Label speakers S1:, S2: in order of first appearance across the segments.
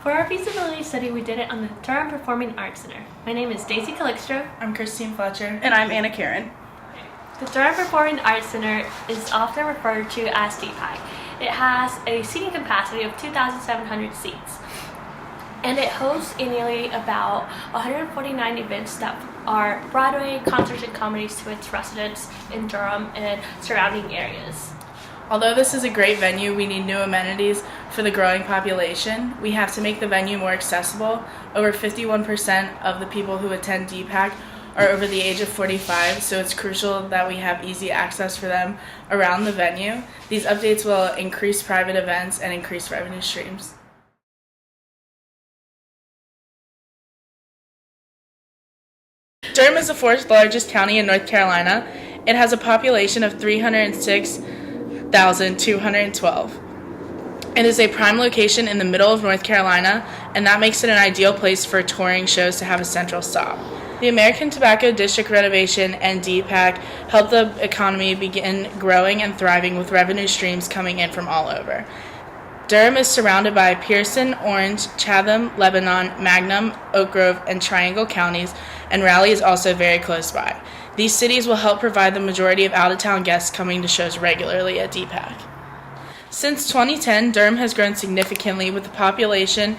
S1: For our feasibility study, we did it on the Durham Performing Arts Center. My name is Daisy Calixto.
S2: I'm Christine Fletcher. And I'm Anna Karen.
S1: The Durham Performing Arts Center is often referred to as DPAC. It has a seating capacity of 2,700 seats. And it hosts annually about 149 events that are Broadway, concerts, and comedies to its residents in Durham and surrounding areas.
S2: Although this is a great venue, we need new amenities for the growing population. We have to make the venue more accessible. Over 51% of the people who attend DPAC are over the age of 45, so it's crucial that we have easy access for them around the venue. These updates will increase private events and increase revenue streams. Durham is the fourth largest county in North Carolina. It has a population of 306,212. It is a prime location in the middle of North Carolina, and that makes it an ideal place for touring shows to have a central stop. The American Tobacco District renovation and DPAC helped the economy begin growing and thriving with revenue streams coming in from all over. Durham is surrounded by Pearson, Orange, Chatham, Lebanon, Magnum, Oak Grove, and Triangle counties, and Raleigh is also very close by. These cities will help provide the majority of out-of-town guests coming to shows regularly at DPAC. Since 2010, Durham has grown significantly, with the population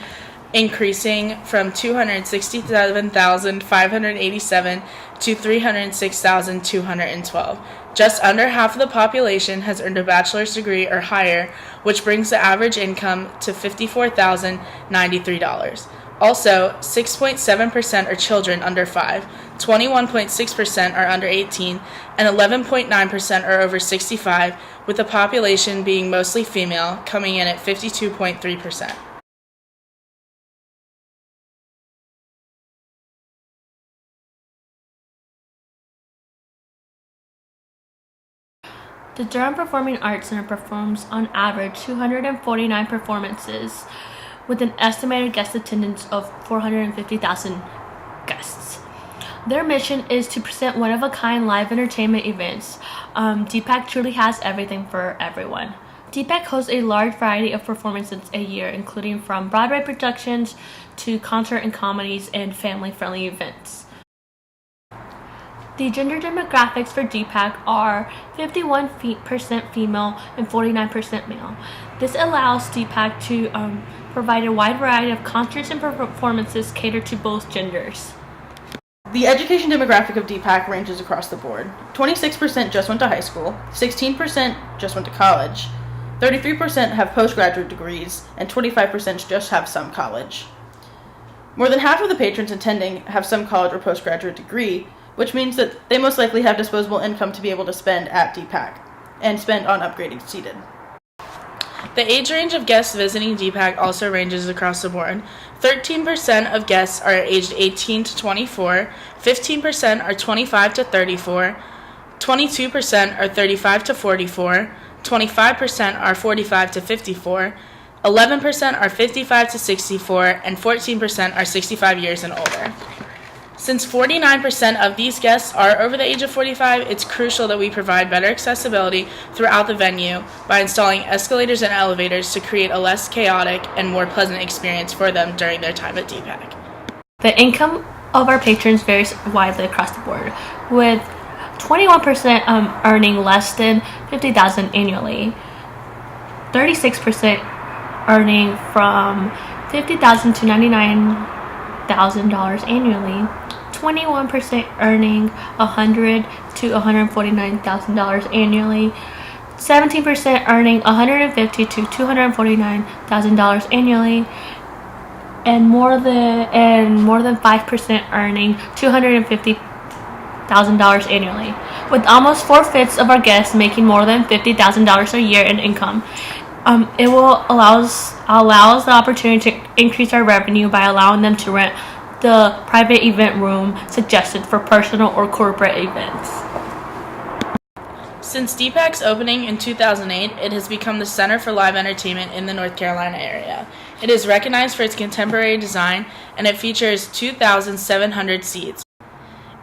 S2: increasing from 267,587 to 306,212. Just under half of the population has earned a bachelor's degree or higher, which brings the average income to $54,093. Also, 6.7% are children under 5, 21.6% are under 18, and 11.9% are over 65, with the population being mostly female, coming in at 52.3%.
S1: The Durham Performing Arts Center performs on average 249 performances with an estimated guest attendance of 450,000 guests. Their mission is to present one-of-a-kind live entertainment events. DPAC truly has everything for everyone. DPAC hosts a large variety of performances a year, including from Broadway productions to concert and comedies and family-friendly events. The gender demographics for DPAC are 51% female and 49% male. This allows DPAC to provide a wide variety of concerts and performances catered to both genders.
S3: The education demographic of DPAC ranges across the board. 26% just went to high school, 16% just went to college, 33% have postgraduate degrees, and 25% just have some college. More than half of the patrons attending have some college or postgraduate degree, which means that they most likely have disposable income to be able to spend at DPAC and spend on upgrading seated.
S2: The age range of guests visiting DPAC also ranges across the board. 13% of guests are aged 18 to 24, 15% are 25 to 34, 22% are 35 to 44, 25% are 45 to 54, 11% are 55 to 64, and 14% are 65 years and older. Since 49% of these guests are over the age of 45, it's crucial that we provide better accessibility throughout the venue by installing escalators and elevators to create a less chaotic and more pleasant experience for them during their time at DPAC.
S1: The income of our patrons varies widely across the board, with 21% earning less than $50,000 annually, 36% earning from $50,000 to $99,000 annually, 21% earning $100,000 to $149,000 annually, 17% earning $150,000 to $249,000 annually, and more than 5% earning $250,000 annually, with almost 4/5 of our guests making more than $50,000 a year in income. It will allows the opportunity to increase our revenue by allowing them to rent the private event room suggested for personal or corporate events.
S2: Since DPAC's opening in 2008, it has become the center for live entertainment in the North Carolina area. It is recognized for its contemporary design, and it features 2,700 seats.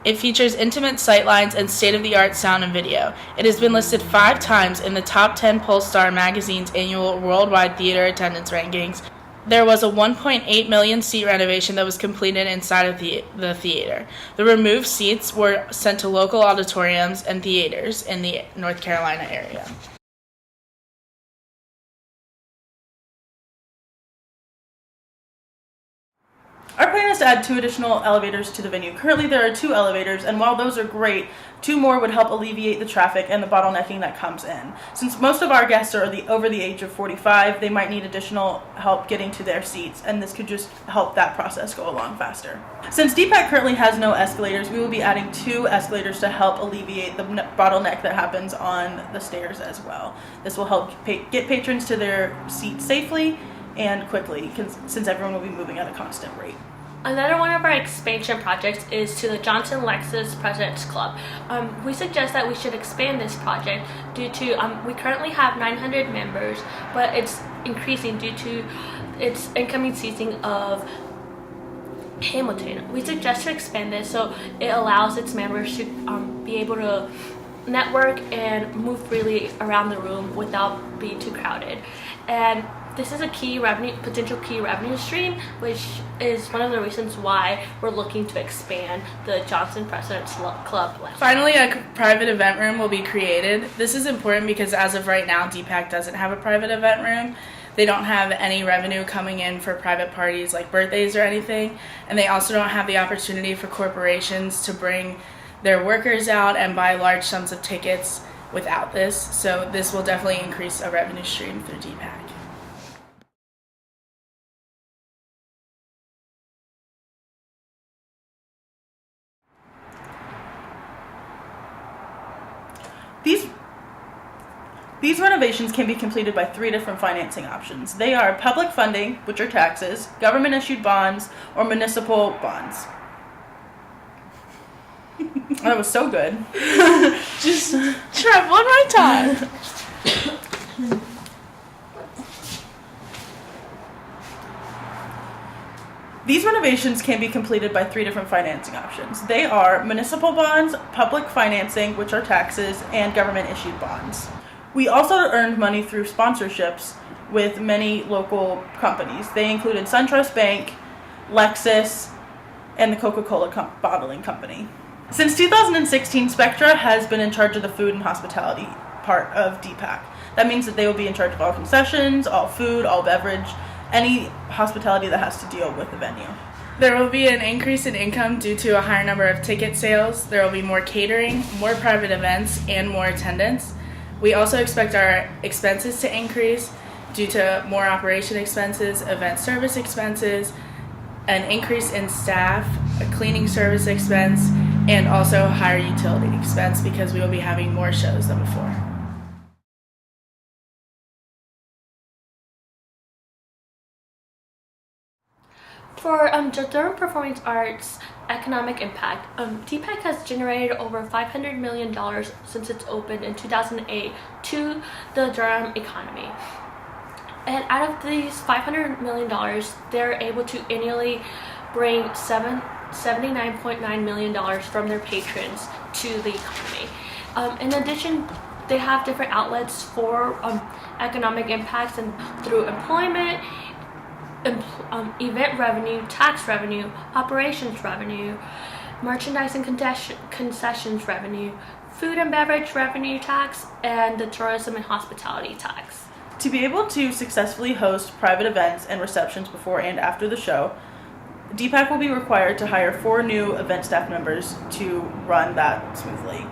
S2: It features intimate sightlines and state-of-the-art sound and video. It has been listed 5 times in the top 10 Pollstar magazine's annual worldwide theater attendance rankings There was a 1.8 million seat renovation that was completed inside of the theater. The removed seats were sent to local auditoriums and theaters in the North Carolina area.
S3: Our plan is to add 2 additional elevators to the venue. Currently there are 2 elevators, and while those are great, 2 more would help alleviate the traffic and the bottlenecking that comes in. Since most of our guests are over the age of 45, they might need additional help getting to their seats, and this could just help that process go along faster. Since DPAC currently has no escalators, we will be adding 2 escalators to help alleviate the bottleneck that happens on the stairs as well. This will help get patrons to their seats safely and quickly, since everyone will be moving at a constant rate.
S1: Another one of our expansion projects is to the Johnson Lexus President's Club. We suggest that we should expand this project due to we currently have 900 members, but it's increasing due to its incoming season of Hamilton. We suggest to expand this so it allows its members to be able to network and move freely around the room without being too crowded. And this is a potential key revenue stream, which is one of the reasons why we're looking to expand the Johnson President's Club.
S2: Finally, a private event room will be created. This is important because as of right now, DPAC doesn't have a private event room. They don't have any revenue coming in for private parties like birthdays or anything, and they also don't have the opportunity for corporations to bring their workers out and buy large sums of tickets without this. So this will definitely increase a revenue stream through DPAC.
S3: These renovations can be completed by 3 different financing options. They are public funding, which are taxes, government-issued bonds, or municipal bonds. That was so good.
S2: Just try one more time.
S3: These renovations can be completed by 3 different financing options. They are municipal bonds, public financing, which are taxes, and government-issued bonds. We also earned money through sponsorships with many local companies. They included SunTrust Bank, Lexus, and the Coca-Cola bottling company. Since 2016, Spectra has been in charge of the food and hospitality part of DPAC. That means that they will be in charge of all concessions, all food, all beverage, any hospitality that has to deal with the venue.
S2: There will be an increase in income due to a higher number of ticket sales. There will be more catering, more private events, and more attendance. We also expect our expenses to increase due to more operation expenses, event service expenses, an increase in staff, a cleaning service expense, and also higher utility expense because we will be having more shows than before.
S1: For Durham Performing Arts economic impact, DPAC has generated over $500 million since it's opened in 2008 to the Durham economy. And out of these $500 million, they're able to annually bring $79.9 million from their patrons to the economy. In addition, they have different outlets for economic impacts and through employment, event revenue, tax revenue, operations revenue, merchandise and concessions revenue, food and beverage revenue tax, and the tourism and hospitality tax.
S3: To be able to successfully host private events and receptions before and after the show, DPAC will be required to hire 4 new event staff members to run that smoothly.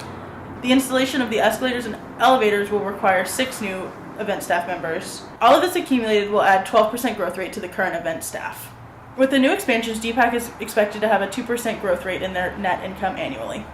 S3: The installation of the escalators and elevators will require 6 new event staff members. All of this accumulated will add 12% growth rate to the current event staff. With the new expansions, DPAC is expected to have a 2% growth rate in their net income annually.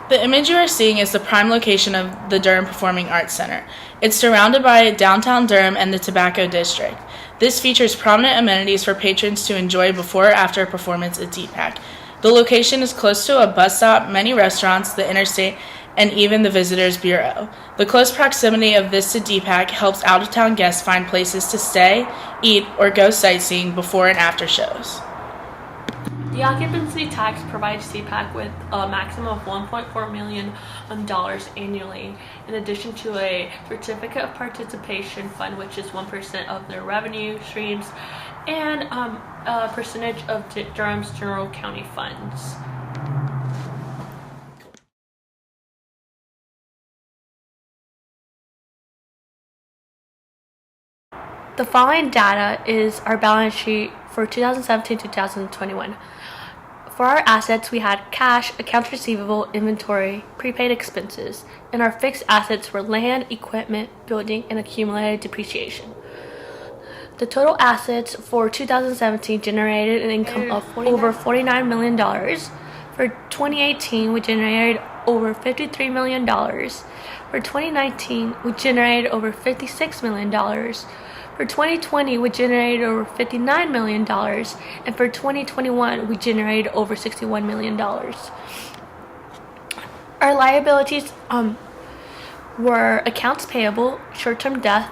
S2: The image you are seeing is the prime location of the Durham Performing Arts Center. It's surrounded by downtown Durham and the Tobacco District. This features prominent amenities for patrons to enjoy before or after a performance at DPAC. The location is close to a bus stop, many restaurants, the interstate, and even the Visitors Bureau. The close proximity of this to DPAC helps out-of-town guests find places to stay, eat, or go sightseeing before and after shows.
S1: The occupancy tax provides DPAC with a maximum of $1.4 million annually, in addition to a certificate of participation fund, which is 1% of their revenue streams, and a percentage of Durham's general county funds. The following data is our balance sheet for 2017-2021. For our assets, we had cash, accounts receivable, inventory, prepaid expenses, and our fixed assets were land, equipment, building, and accumulated depreciation. The total assets for 2017 generated an income of over $49 million. For 2018, we generated over $53 million. For 2019, we generated over $56 million. For 2020, we generated over $59 million, and for 2021, we generated over $61 million. Our liabilities were accounts payable, short-term debt,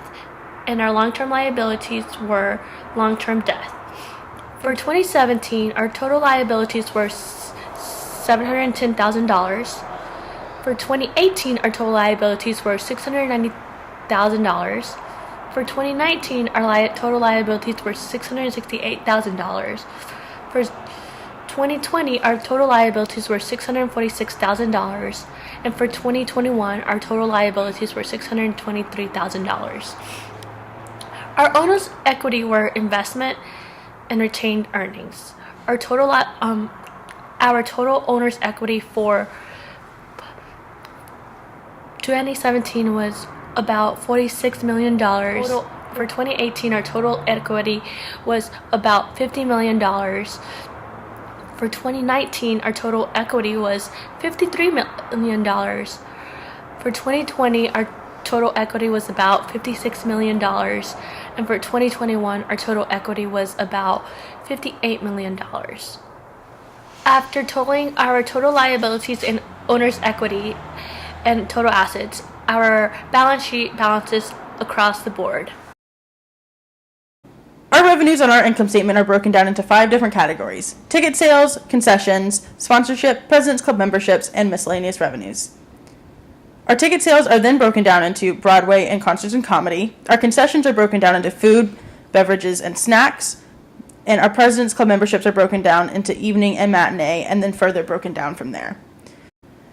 S1: and our long-term liabilities were long-term debt. For 2017, our total liabilities were $710,000. For 2018, our total liabilities were $690,000. For 2019, our total liabilities were $668,000. For 2020, our total liabilities were $646,000. And for 2021, our total liabilities were $623,000. Our owner's equity were investment and retained earnings. Our total owner's equity for 2017 was about $46 million. For 2018, our total equity was about $50 million. For 2019, our total equity was $53 million. For 2020, our total equity was about $56 million. And for 2021, our total equity was about $58 million. After totaling our total liabilities and owner's equity and total assets, our balance sheet balances across the board.
S3: Our revenues on our income statement are broken down into 5 different categories: ticket sales, concessions, sponsorship, President's Club memberships, and miscellaneous revenues. Our ticket sales are then broken down into Broadway and concerts and comedy. Our concessions are broken down into food, beverages, and snacks. And our President's Club memberships are broken down into evening and matinee, and then further broken down from there.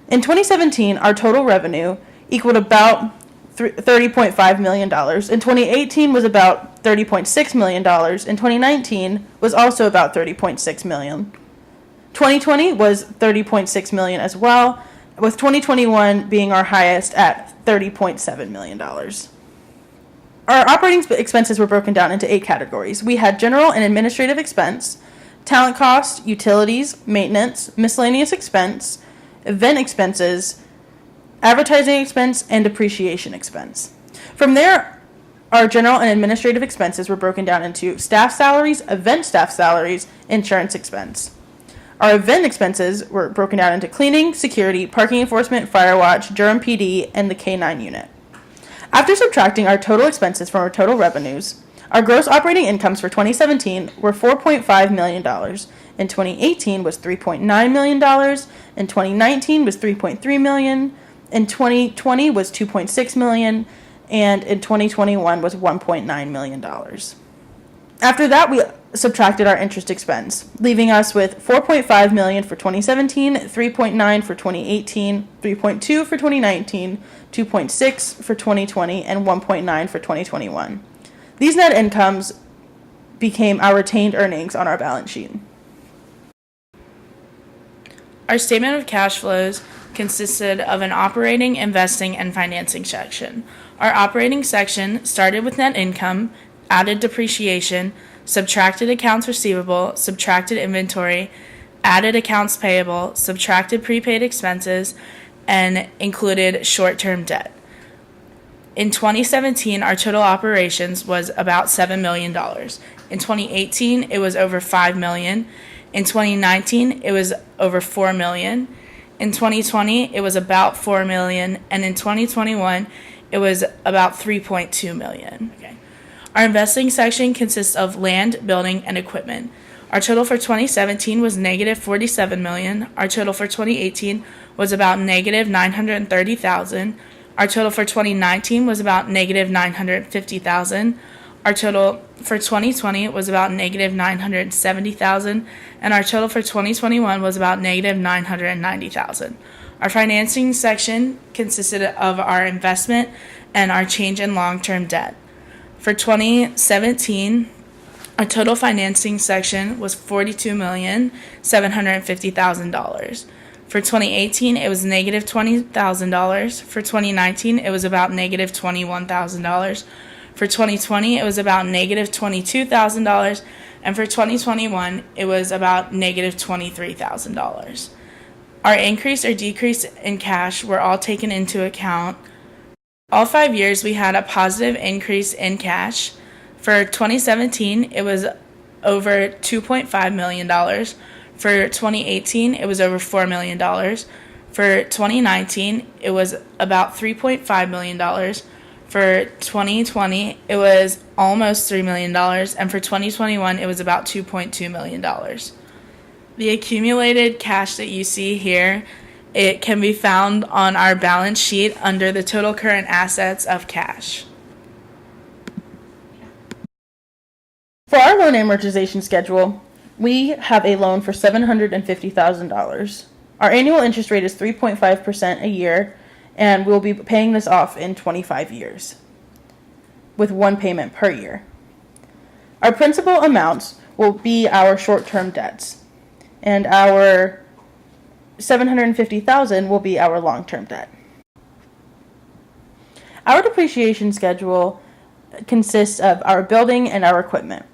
S3: In 2017, our total revenue equaled about $30.5 million. In 2018 was about $30.6 million. In 2019 was also about $30.6 million. 2020 was $30.6 million as well, with 2021 being our highest at $30.7 million. Our operating expenses were broken down into 8 categories. We had general and administrative expense, talent cost, utilities, maintenance, miscellaneous expense, event expenses, advertising expense, and depreciation expense. From there, our general and administrative expenses were broken down into staff salaries, event staff salaries, insurance expense. Our event expenses were broken down into cleaning, security, parking enforcement, fire watch, Durham PD, and the K-9 unit. After subtracting our total expenses from our total revenues, our gross operating incomes for 2017 were $4.5 million. In 2018 was $3.9 million. In 2019 was $3.3 million. In 2020 was $2.6 million. And in 2021 was $1.9 million. After that, we subtracted our interest expense, leaving us with $4.5 million for 2017, $3.9 for 2018, $3.2 for 2019, $2.6 for 2020, and $1.9 for 2021. These net incomes became our retained earnings on our balance sheet.
S2: Our statement of cash flows consisted of an operating, investing, and financing section. Our operating section started with net income, added depreciation, subtracted accounts receivable, subtracted inventory, added accounts payable, subtracted prepaid expenses, and included short-term debt. In 2017, our total operations was about $7 million. In 2018, it was over $5 million. In 2019, it was over $4 million. In 2020, it was about $4 million. And in 2021, it was about $3.2 million. Okay. Our investing section consists of land, building, and equipment. Our total for 2017 was negative $47 million. Our total for 2018 was about negative $930,000. Our total for 2019 was about negative $950,000. Our total for 2020 was about negative $970,000, and our total for 2021 was about negative $990,000. Our financing section consisted of our investment and our change in long-term debt. For 2017, our total financing section was $42,750,000. For 2018, it was negative $20,000. For 2019, it was about negative $21,000. For 2020, it was about negative $22,000. And for 2021, it was about negative $23,000. Our increase or decrease in cash were all taken into account. All 5 years, we had a positive increase in cash. For 2017, it was over $2.5 million. For 2018, it was over $4 million. For 2019, it was about $3.5 million. For 2020, it was almost $3 million. And for 2021, it was about $2.2 million. The accumulated cash that you see here, it can be found on our balance sheet under the total current assets of cash.
S3: For our loan amortization schedule, we have a loan for $750,000. Our annual interest rate is 3.5% a year, and we'll be paying this off in 25 years with one payment per year. Our principal amounts will be our short-term debts, and our $750,000 will be our long-term debt. Our depreciation schedule consists of our building and our equipment.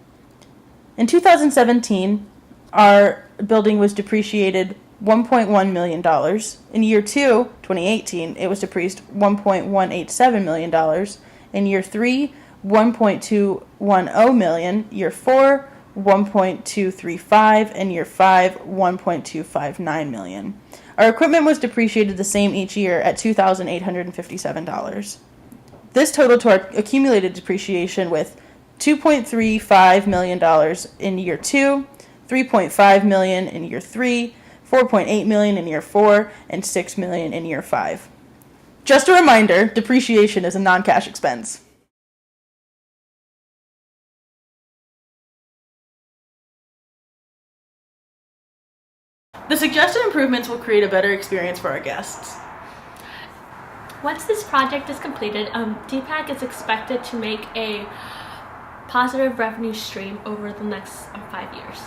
S3: In 2017, our building was depreciated $1.1 million. In year 2, 2018, it was depreciated $1.187 million. In year 3, $1.210 million. Year 4, $1.235, and year 5, $1.259 million. Our equipment was depreciated the same each year at $2,857. This totaled to our accumulated depreciation with $2.35 million in year 2, $3.5 million in year 3, $4.8 million in year 4, and $6 million in year 5. Just a reminder, depreciation is a non-cash expense. The suggested improvements will create a better experience for our guests.
S1: Once this project is completed, DPAC is expected to make a positive revenue stream over the next 5 years.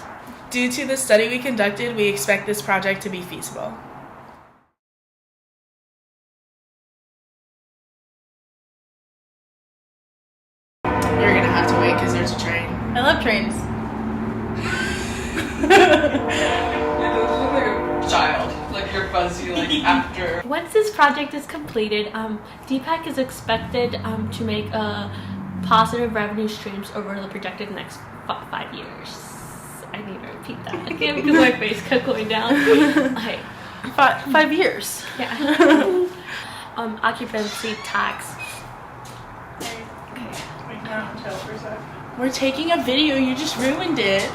S2: Due to the study we conducted, we expect this project to be feasible. You're going to have to wait because there's a train.
S3: I love trains.
S4: Child, like you're fuzzy, like after.
S1: Once this project is completed, DPAC is expected to make positive revenue streams over the projected next 5 years. I need to repeat that again because my face kept going down. Okay.
S3: 5 years.
S1: Yeah. Occupancy tax.
S2: We're taking a video, you just ruined it.